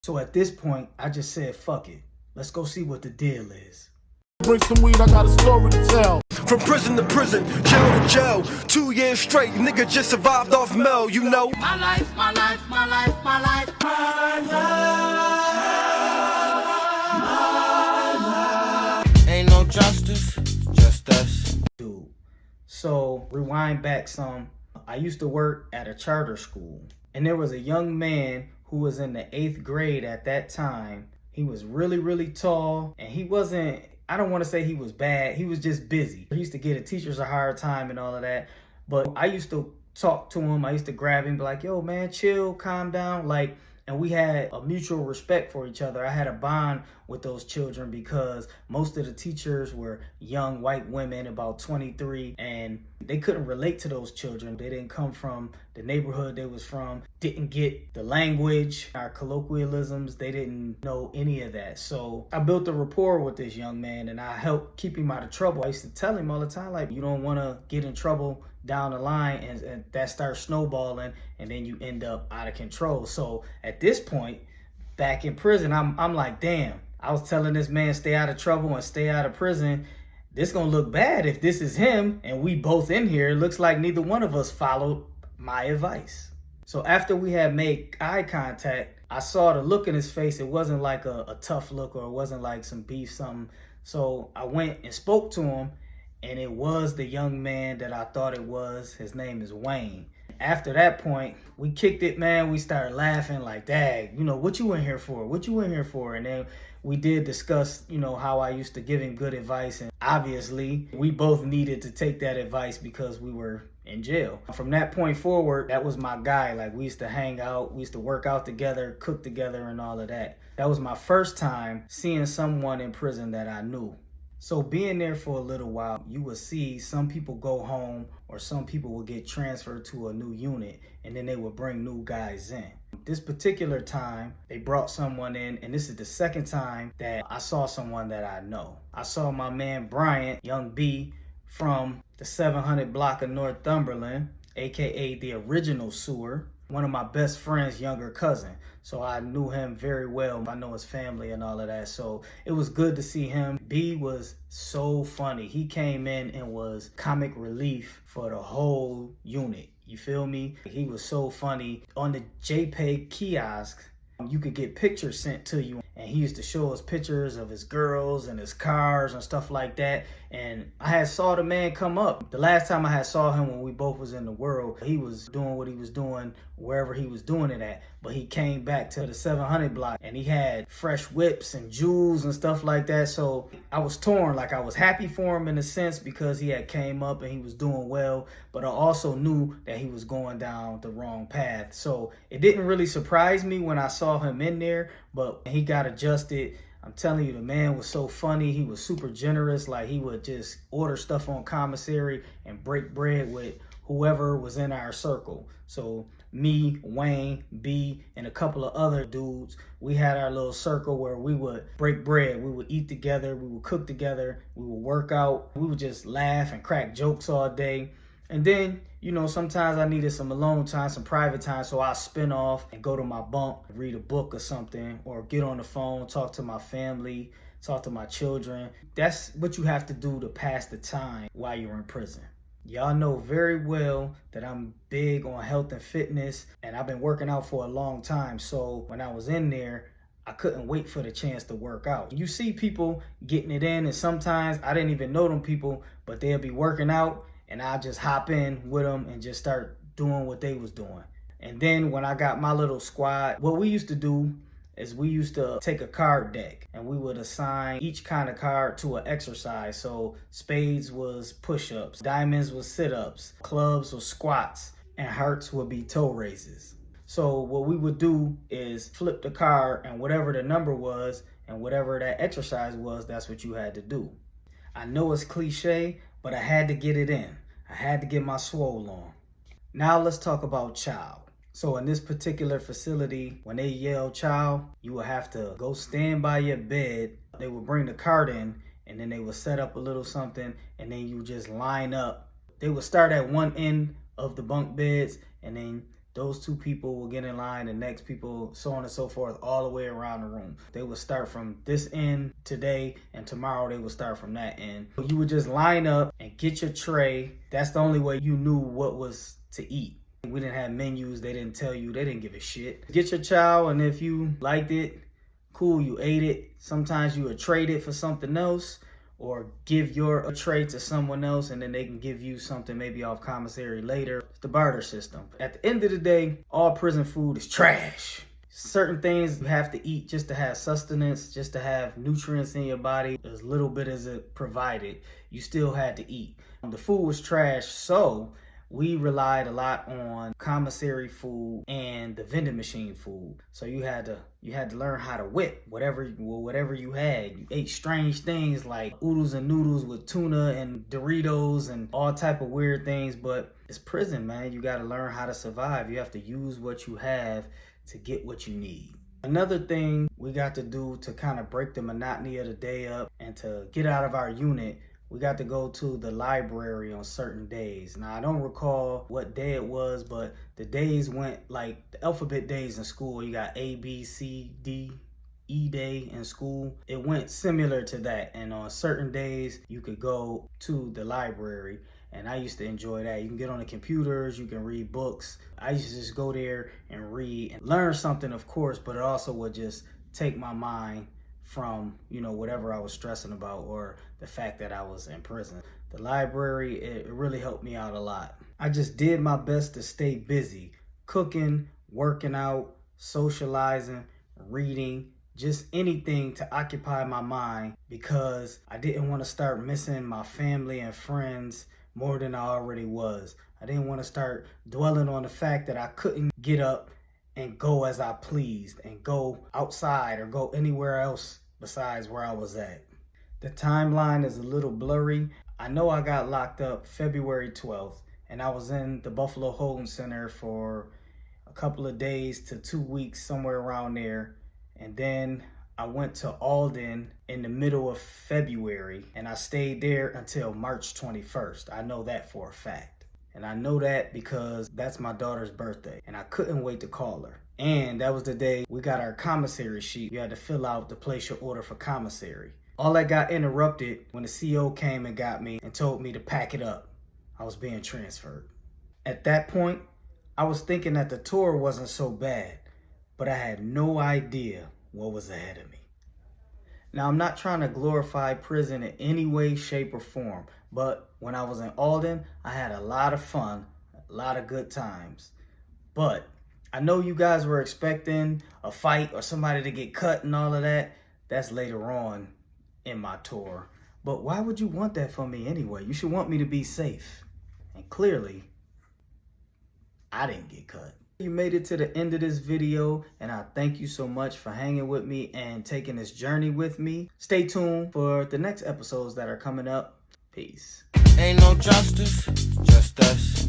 So at this point, I just said, fuck it. Let's go see what the deal is. Bring some weed, I got a story to tell. From prison to prison, jail to jail, 2 years straight, nigga just survived off Mel, you know. My life, my life, my life, my life, my life. Ain't no justice, just us. Dude. So rewind back some. I used to work at a charter school, and there was a young man who was in the 8th grade at that time. He was really, really tall, and he wasn't, I don't want to say he was bad. He was just busy. He used to give the teachers a hard time and all of that. But I used to talk to him. I used to grab him, be like, yo, man, chill, calm down. Like, and we had a mutual respect for each other. I had a bond with those children because most of the teachers were young white women, about 23, and they couldn't relate to those children. They didn't come from the neighborhood they was from, didn't get the language, our colloquialisms. They didn't know any of that. So I built a rapport with this young man, and I helped keep him out of trouble. I used to tell him all the time, like, you don't want to get in trouble down the line, and that starts snowballing, and then you end up out of control. So at this point, back in prison, I'm like, damn, I was telling this man stay out of trouble and stay out of prison. This gonna look bad if this is him and we both in here. It looks like neither one of us followed my advice. So after we had made eye contact, I saw the look in his face. It wasn't like a tough look, or it wasn't like some beef, something. So I went and spoke to him, and it was the young man that I thought it was. His name is Wayne. After that point, we kicked it, man. We started laughing like, dang, you know, what you in here for? What you in here for? And then we did discuss, you know, how I used to give him good advice. And obviously, we both needed to take that advice because we were in jail. From that point forward, that was my guy. Like, we used to hang out. We used to work out together, cook together, and all of that. That was my first time seeing someone in prison that I knew. So being there for a little while, you will see some people go home, or some people will get transferred to a new unit, and then they will bring new guys in. This particular time, they brought someone in, and this is the second time that I saw someone that I know. I saw my man Bryant, Young B, from the 700 block of Northumberland, aka the original sewer. One of my best friend's younger cousin. So I knew him very well. I know his family and all of that. So it was good to see him. B was so funny. He came in and was comic relief for the whole unit. You feel me? He was so funny. On the JPEG kiosk, you could get pictures sent to you, and he used to show us pictures of his girls and his cars and stuff like that. And I had saw the man come up. The last time I had saw him, when we both was in the world, he was doing what he was doing wherever he was doing it at. But he came back to the 700 block, and he had fresh whips and jewels and stuff like that. So I was torn. Like, I was happy for him in a sense because he had came up and he was doing well, but I also knew that he was going down the wrong path. So it didn't really surprise me when I saw him in there, but he got adjusted. I'm telling you, the man was so funny. He was super generous. Like, he would just order stuff on commissary and break bread with whoever was in our circle. So me, Wayne, B, and a couple of other dudes, we had our little circle where we would break bread. We would eat together. We would cook together. We would work out. We would just laugh and crack jokes all day. And then, you know, sometimes I needed some alone time, some private time, so I spin off and go to my bunk, read a book or something, or get on the phone, talk to my family, talk to my children. That's what you have to do to pass the time while you're in prison. Y'all know very well that I'm big on health and fitness, and I've been working out for a long time. So when I was in there, I couldn't wait for the chance to work out. You see people getting it in, and sometimes I didn't even know them people, but they'll be working out, and I'll just hop in with them and just start doing what they was doing. And then when I got my little squad, what we used to do is we used to take a card deck, and we would assign each kind of card to an exercise. So spades was push-ups, diamonds was sit-ups, clubs was squats, and hearts would be toe raises. So what we would do is flip the card, and whatever the number was and whatever that exercise was, that's what you had to do. I know it's cliche, but I had to get it in. I had to get my swole on. Now let's talk about child. So in this particular facility, when they yell child, you will have to go stand by your bed. They will bring the cart in, and then they will set up a little something, and then you just line up. They will start at one end of the bunk beds, and then Those two people will get in line, the next people, so on and so forth, all the way around the room. They would start from this end today, and tomorrow they would start from that end. You would just line up and get your tray. That's the only way you knew what was to eat. We didn't have menus. They didn't tell you. They didn't give a shit. Get your chow, and if you liked it, cool, you ate it. Sometimes you would trade it for something else, or give your tray to someone else and then they can give you something maybe off commissary later. It's the barter system. At the end of the day, all prison food is trash. Certain things you have to eat just to have sustenance, just to have nutrients in your body. As little bit as it provided, you still had to eat. The food was trash, so we relied a lot on commissary food and the vending machine food. So you had to learn how to whip whatever you had. You ate strange things like oodles and noodles with tuna and Doritos and all type of weird things, but it's prison, man. You got to learn how to survive. You have to use what you have to get what you need. Another thing we got to do to kind of break the monotony of the day up and to get out of our unit, we got to go to the library on certain days. Now, I don't recall what day it was, but the days went like the alphabet days in school. You got A, B, C, D, E day in school. It went similar to that. And on certain days, you could go to the library. And I used to enjoy that. You can get on the computers, you can read books. I used to just go there and read and learn something, of course, but it also would just take my mind from, whatever I was stressing about or the fact that I was in prison. The library, it really helped me out a lot. I just did my best to stay busy, cooking, working out, socializing, reading, just anything to occupy my mind because I didn't want to start missing my family and friends more than I already was. I didn't want to start dwelling on the fact that I couldn't get up and go as I pleased and go outside or go anywhere else besides where I was at. The timeline is a little blurry. I know I got locked up February 12th and I was in the Buffalo Holding Center for a couple of days to 2 weeks, somewhere around there. And then I went to Alden in the middle of February and I stayed there until March 21st. I know that for a fact. And I know that because that's my daughter's birthday and I couldn't wait to call her. And that was the day we got our commissary sheet. You had to fill out to place your order for commissary. All that got interrupted when the CO came and got me and told me to pack it up. I was being transferred. At that point, I was thinking that the tour wasn't so bad, but I had no idea what was ahead of me. Now, I'm not trying to glorify prison in any way, shape, or form, but when I was in Alden, I had a lot of fun, a lot of good times. But I know you guys were expecting a fight or somebody to get cut and all of that. That's later on in my tour. But why would you want that from me anyway? You should want me to be safe. And clearly, I didn't get cut. You made it to the end of this video, and I thank you so much for hanging with me and taking this journey with me. Stay tuned for the next episodes that are coming up. Peace. Ain't no justice, just us.